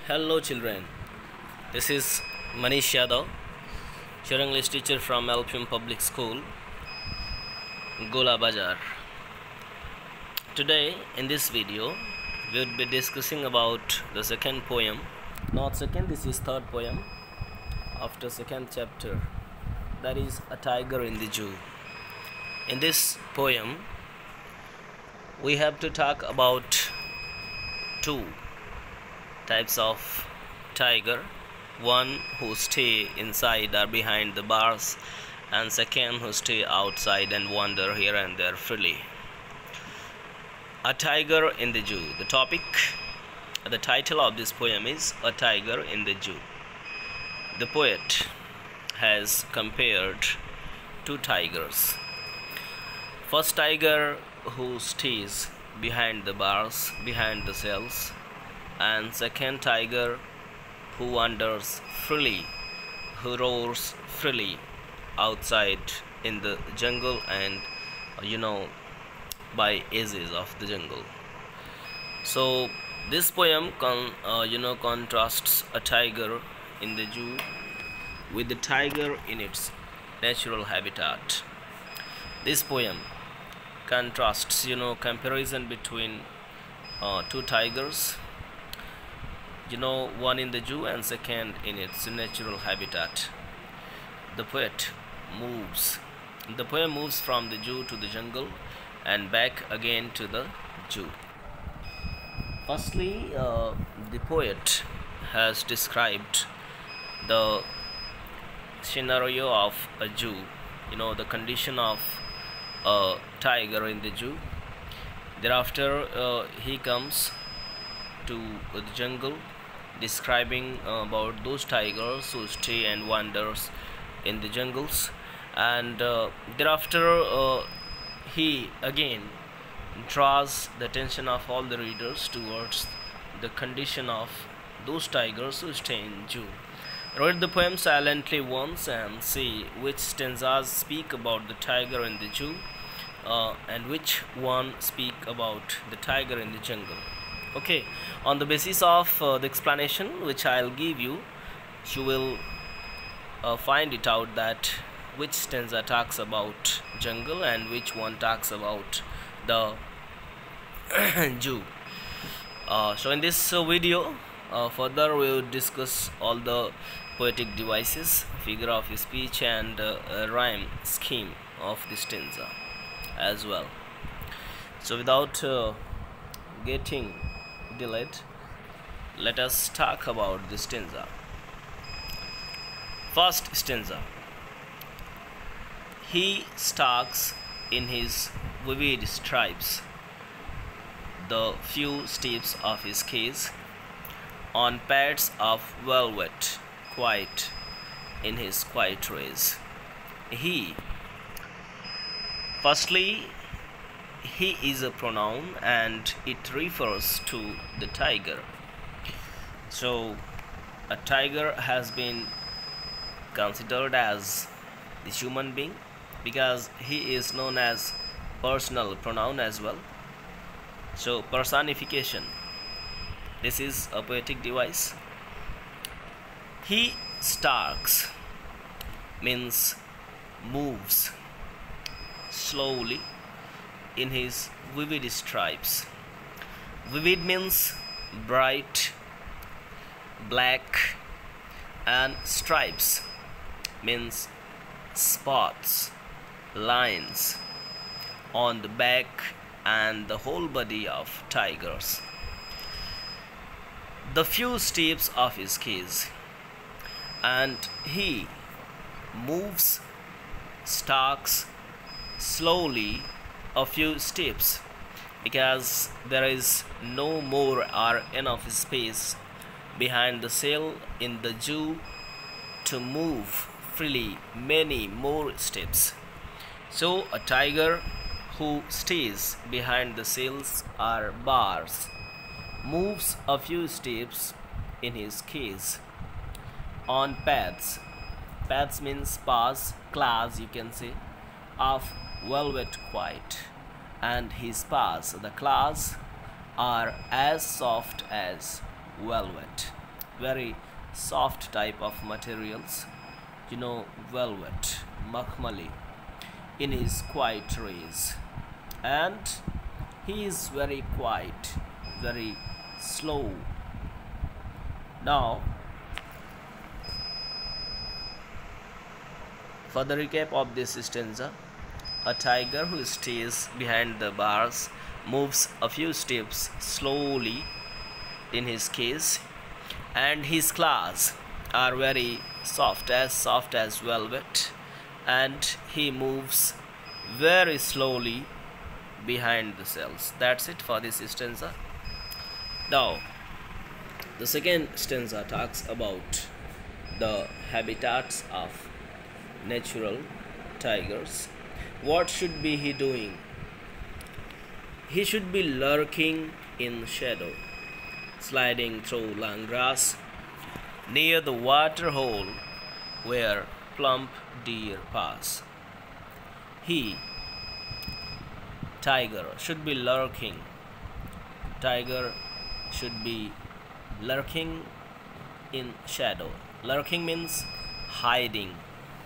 Hello children, this is Manish Yadav, your English teacher from Alpium Public School, Gola Bazar. Today in this video we would be discussing about the second poem. Not second, this is third poem after second chapter, that is A Tiger in the Zoo. In this poem we have to talk about two types of tiger, one who stay inside or behind the bars, and second who stay outside and wander here and there freely. A Tiger in the Zoo. The title of this poem is A Tiger in the Zoo. The poet has compared two tigers. First tiger who stays behind the bars, behind the cells, and second tiger who wanders freely, who roars freely outside in the jungle and by edges of the jungle. So this poem contrasts a tiger in the zoo with the tiger in its natural habitat. This poem contrasts comparison between two tigers, one in the zoo and second in its natural habitat. The poem moves from the zoo to the jungle and back again to the zoo. Firstly, the poet has described the scenario of a zoo, the condition of a tiger in the zoo. Thereafter he comes to the jungle, describing about those tigers who stay and wanders in the jungles, and thereafter he again draws the attention of all the readers towards the condition of those tigers who stay in zoo. Read the poem silently once and see which stanzas speak about the tiger in the zoo and which one speak about the tiger in the jungle. Okay, on the basis of the explanation which I'll give you, you will find it out that which stanza talks about jungle and which one talks about the zoo. So in this video further we will discuss all the poetic devices, figure of speech and rhyme scheme of the stanza as well. So without getting delayed, let us talk about the stanza. First stanza. He stalks in his vivid stripes, the few steps of his case, on pads of velvet, quiet in his quiet race. Firstly, he is a pronoun and it refers to the tiger. So a tiger has been considered as the human being because he is known as personal pronoun as well. So personification, this is a poetic device. He stalks means moves slowly in his vivid stripes. Vivid means bright, black, and stripes means spots, lines on the back and the whole body of tigers. The few steps of his case, and he stalks slowly a few steps because there is no more or enough space behind the cell in the zoo to move freely many more steps. So a tiger who stays behind the cells or bars moves a few steps in his case on pads. Pads means paths, class you can say, of velvet quiet, and his paths, the claws, are as soft as velvet. very soft type of materials, velvet, makhmali, in his quiet rays. And he is very quiet, very slow. Now, for the recap of this stanza, a tiger who stays behind the bars moves a few steps slowly in his cage, and his claws are very soft as velvet, and he moves very slowly behind the cells. That's it for this stanza. Now, the second stanza talks about the habitats of natural tigers. What should be he doing? He should be lurking in shadow, sliding through long grass near the water hole where plump deer pass. He, tiger, should be lurking. Tiger should be lurking in shadow. Lurking means hiding.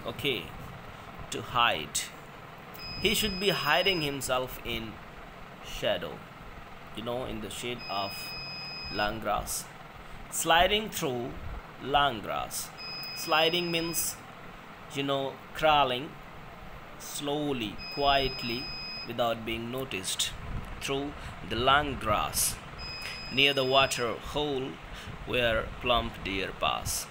Okay, to hide. He should be hiding himself in shadow, in the shade of long grass. Sliding through long grass. Sliding means, crawling slowly, quietly, without being noticed through the long grass near the water hole where plump deer pass.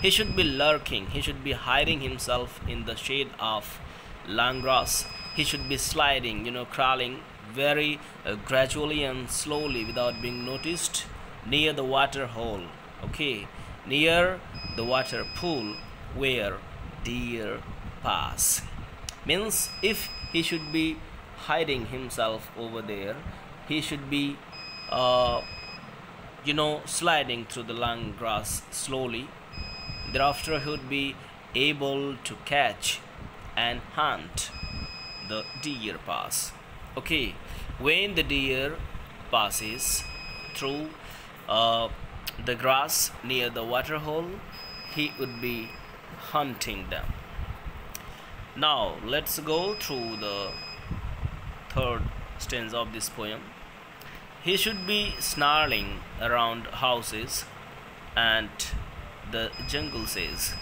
He should be lurking. He should be hiding himself in the shade of long grass. He should be sliding, crawling very gradually and slowly without being noticed near the water hole. Okay, near the water pool where deer pass. Means if he should be hiding himself over there, he should be, sliding through the long grass slowly. Thereafter, he would be able to catch and hunt the deer pass. Okay, when the deer passes through the grass near the water hole, he would be hunting them. Now, let's go through the third stanza of this poem. He should be snarling around houses and the jungle says,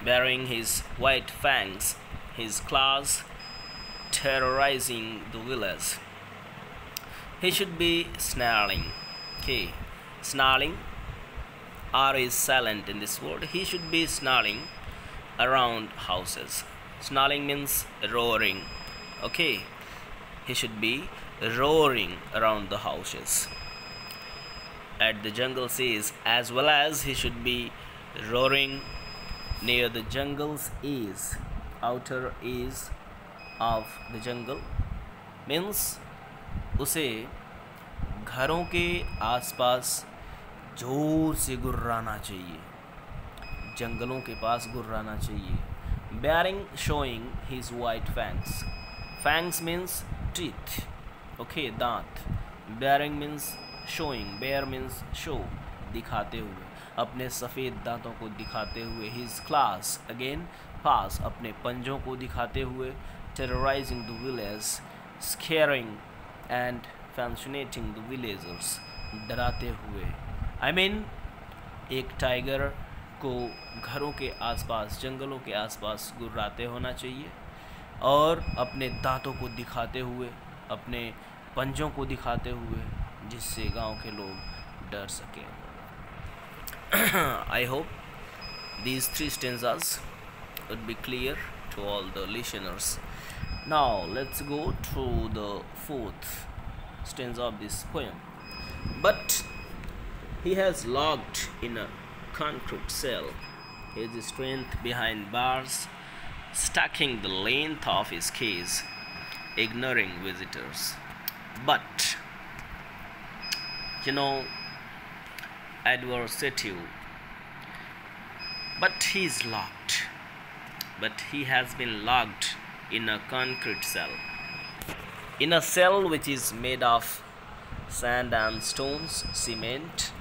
baring his white fangs, his claws terrorizing the village. He should be snarling. Okay, snarling. R is silent in this word. He should be snarling around houses. Snarling means roaring. Okay, he should be roaring around the houses. At the jungle says, as well as he should be roaring near the jungle's edge, outer edge of the jungle. Means उसे घरों के आसपास जोर से गुर्राना चाहिए, जंगलों के पास गुर्राना चाहिए. Bearing, showing his white fangs. Fangs means teeth. Okay, दांत. Bearing means showing. Bear means show, दिखाते हुए, अपने सफ़ेद दांतों को दिखाते हुए. His claws, again pass, अपने पंजों को दिखाते हुए. Terrorizing the village, scaring and fascinating the villagers, डराते हुए. I mean, एक टाइगर को घरों के आसपास, जंगलों के आसपास गुर्राते होना चाहिए और अपने दांतों को दिखाते हुए, अपने पंजों को दिखाते हुए, जिससे गांव के लोग डर सकें. I hope these three stanzas would be clear to all the listeners. Now let's go to the fourth stanza of this poem. But he has locked in a concrete cell his strength behind bars, stacking the length of his cage, ignoring visitors. But adversative. But he is locked. But he has been locked in a concrete cell. In a cell which is made of sand and stones, cement.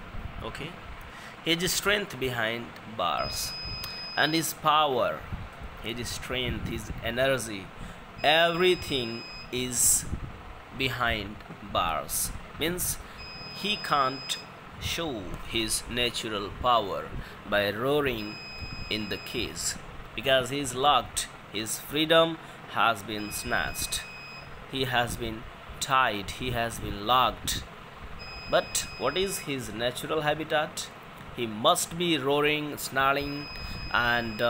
Okay. his strength behind bars, and his power, his strength, his energy, everything is behind bars. Means he can't show his natural power by roaring in the cage because he is locked. His freedom has been snatched. He has been tied. He has been locked. But what is his natural habitat? He must be roaring, snarling, and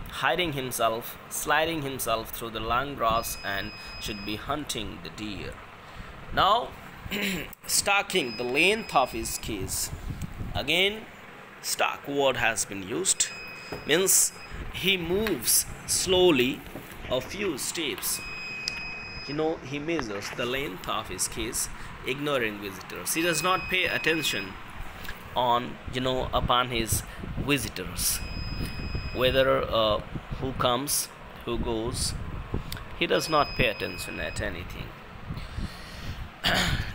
hiding himself, sliding himself through the long grass, and should be hunting the deer. Now, stalking the length of his cage. Again, stalk word has been used. Means he moves slowly a few steps. He measures the length of his cage, ignoring visitors. He does not pay attention upon his visitors, whether who comes, who goes. He does not pay attention at anything.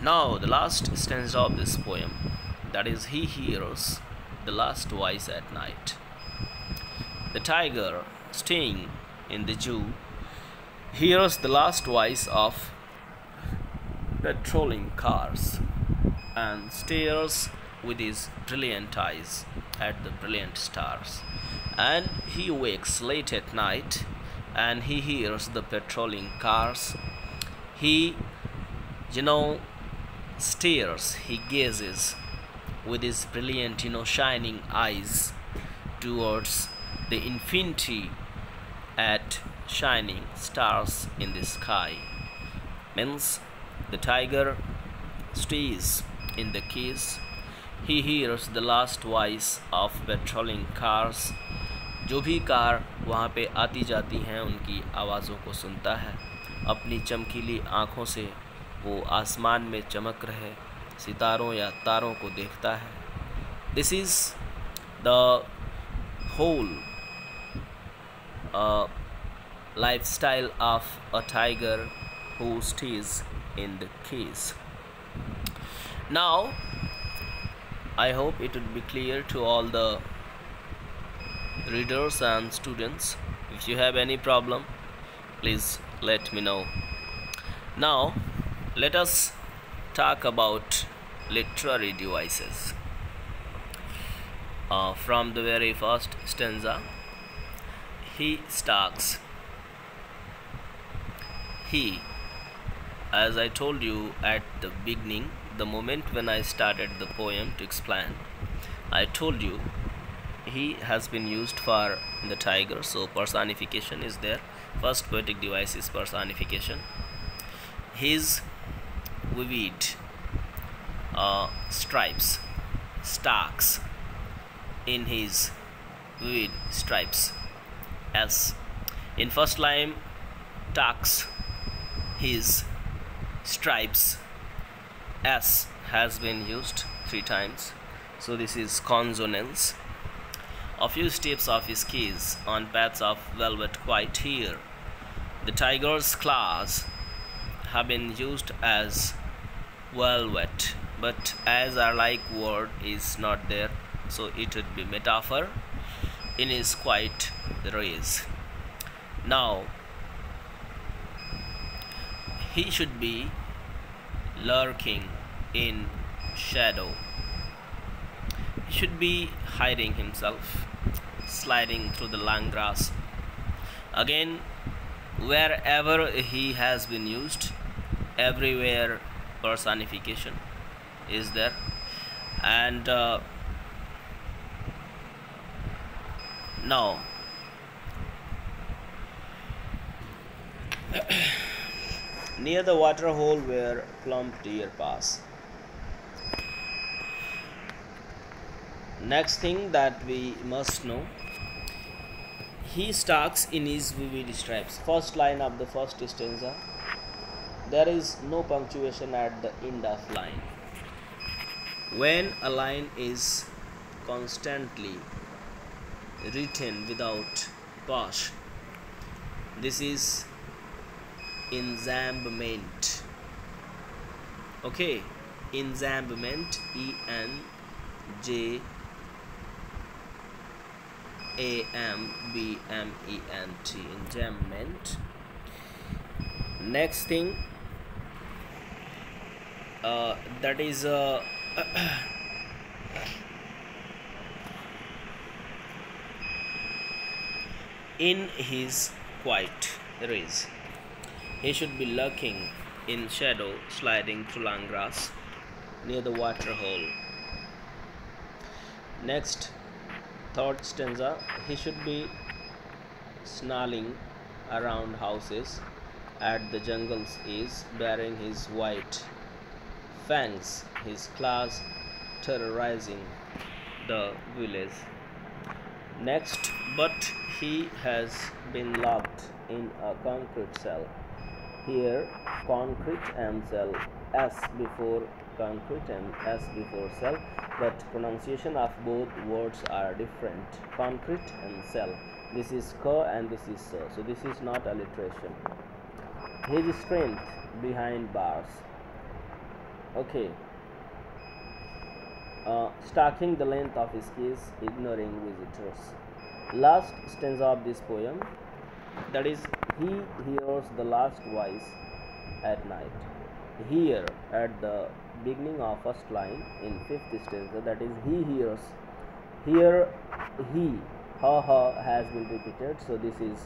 Now the last stanza of this poem, that is, he hears the last voice at night. The tiger, staying in the zoo, hears the last voice of patrolling cars and stares with his brilliant eyes at the brilliant stars. And he wakes late at night and he hears the patrolling cars. He stares, he gazes with his brilliant, shining eyes towards the infinity at shining stars in the sky. Means the tiger stays in the cage. He hears the last voice of patrolling cars. जो भी car वहाँ पे आती जाती हैं उनकी आवाज़ों को सुनता है. अपनी चमकीली आँखों से वो आसमान में चमक रहे सितारों या तारों को देखता है. This is the whole lifestyle of a tiger who stays in the cage. Now, I hope it would be clear to all the readers and students. If you have any problem, please let me know. Now, let us talk about literary devices. From the very first stanza, he stalks. He, as I told you at the beginning, the moment when I started the poem to explain, I told you he has been used for the tiger, so personification is there. First poetic device is personification. His vivid stripes, stalks in his vivid stripes. As in first line, talks his stripes. S has been used 3 times, so this is consonants. A few steps of his keys on paths of velvet quite here. The tiger's claws have been used as velvet, but as our like word is not there, so it would be metaphor. In his quite rays. Now, he should be lurking in shadow. He should be hiding himself, sliding through the long grass. Again, wherever he has been used, everywhere personification is there. And now, near the water hole where plump deer pass. Next thing that we must know, he stalks in his vivid stripes. First line of the first stanza, there is no punctuation at the end of line. When a line is constantly written without pause, this is enjambment. Okay, enjambment, Enjambment. Enjambment. Next thing, that is in his quiet rays. He should be lurking in shadow, sliding through long grass near the water hole. Next, third stanza, he should be snarling around houses at the jungle's edge, bearing his white fangs, his claws terrorizing the village. Next, but he has been locked in a concrete cell. Here, concrete and cell, S before concrete and S before cell, but pronunciation of both words are different. Concrete and cell. This is ka and this is sa. So this is not alliteration. His strength behind bars. Okay. Stalking the length of his keys, ignoring visitors. Last stanza of this poem, that is, he hears the last voice at night. Here, at the beginning of first line in fifth stanza, that is, he hears. Here, he, ha has been repeated. So this is,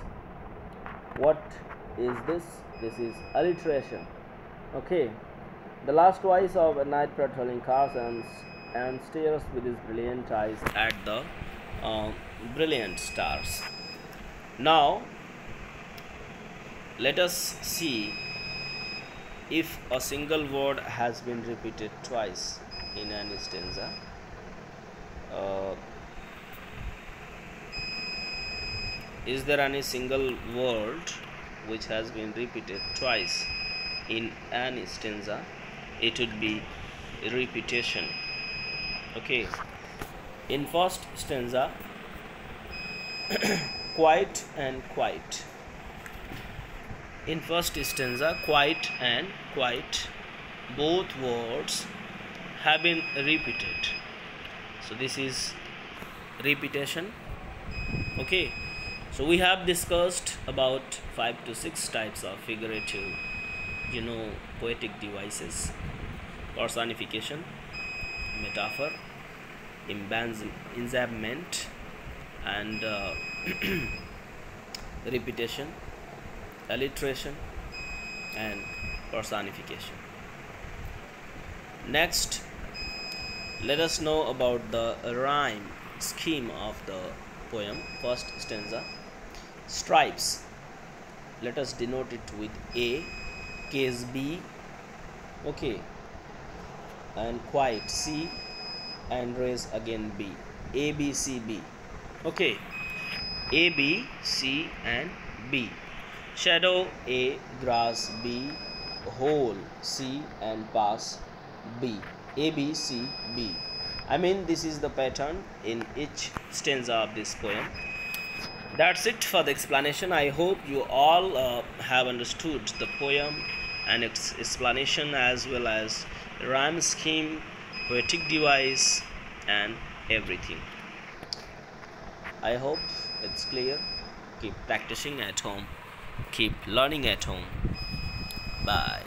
what is this? This is alliteration. Okay. The last voice of a night patrolling cars and stares with his brilliant eyes at the brilliant stars. Now, let us see if a single word has been repeated twice in an stanza. Is there any single word which has been repeated twice in an stanza? It would be repetition. Okay. In first stanza, quiet and quiet. In first stanza, quiet and quiet, both words have been repeated. So this is repetition. Okay. So we have discussed about 5 to 6 types of figurative, poetic devices: personification, metaphor, enjambment, and repetition, alliteration, and personification. Next, let us know about the rhyme scheme of the poem. First stanza, stripes. Let us denote it with A, case B, okay, and quiet C, and raise again B. A, B, C, B. Okay, A, B, C, and B. Shadow A, grass B, hole C, and pass B. A, B, C, B. I mean, this is the pattern in each stanza of this poem. That's it for the explanation. I hope you all have understood the poem and its explanation, as well as rhyme scheme, poetic device, and everything. I hope it's clear. Keep practicing at home. Keep learning at home. Bye.